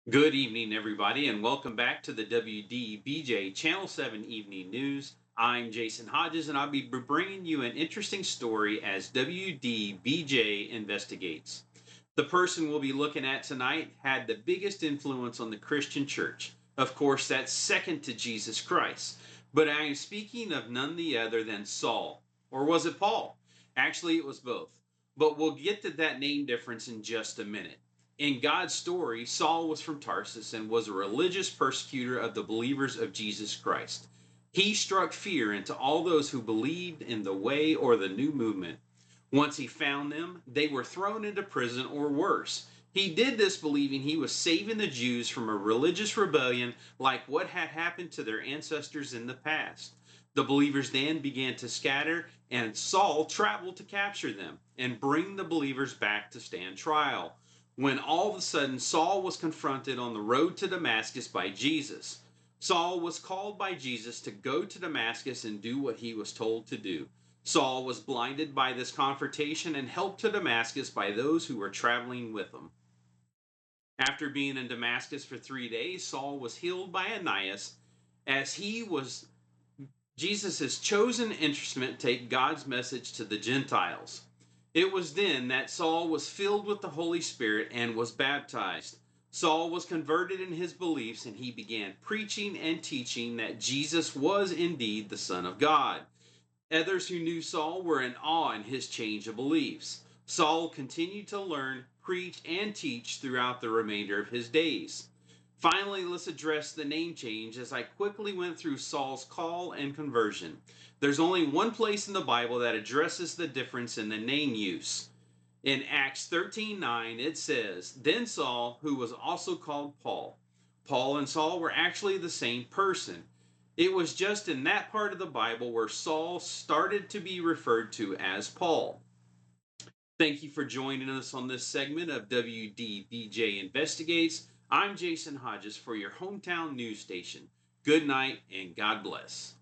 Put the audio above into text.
Good evening, everybody, and welcome back to the WDBJ Channel 7 Evening News. I'm Jason Hodges, and I'll be bringing you an interesting story as WDBJ investigates. The person we'll be looking at tonight had the biggest influence on the Christian church. Of course, that's second to Jesus Christ. But I am speaking of none the other than Saul. Or was it Paul? Actually, it was both. But we'll get to that name difference in just a minute. In God's story, Saul was from Tarsus and was a religious persecutor of the believers of Jesus Christ. He struck fear into all those who believed in the way or the new movement. Once he found them, they were thrown into prison or worse. He did this believing he was saving the Jews from a religious rebellion like what had happened to their ancestors in the past. The believers then began to scatter, and Saul traveled to capture them and bring the believers back to stand trial. When all of a sudden Saul was confronted on the road to Damascus by Jesus. Saul was called by Jesus to go to Damascus and do what he was told to do. Saul was blinded by this confrontation and helped to Damascus by those who were traveling with him. After being in Damascus for 3 days, Saul was healed by Ananias as he was Jesus' chosen instrument to take God's message to the Gentiles. It was then that Saul was filled with the Holy Spirit and was baptized. Saul was converted in his beliefs and he began preaching and teaching that Jesus was indeed the Son of God. Others who knew Saul were in awe in his change of beliefs. Saul continued to learn, preach, and teach throughout the remainder of his days. Finally, let's address the name change as I quickly went through Saul's call and conversion. There's only one place in the Bible that addresses the difference in the name use. In Acts 13:9, it says, Then Saul, who was also called Paul. Paul and Saul were actually the same person. It was just in that part of the Bible where Saul started to be referred to as Paul. Thank you for joining us on this segment of WDBJ Investigates. I'm Jason Hodges for your hometown news station. Good night and God bless.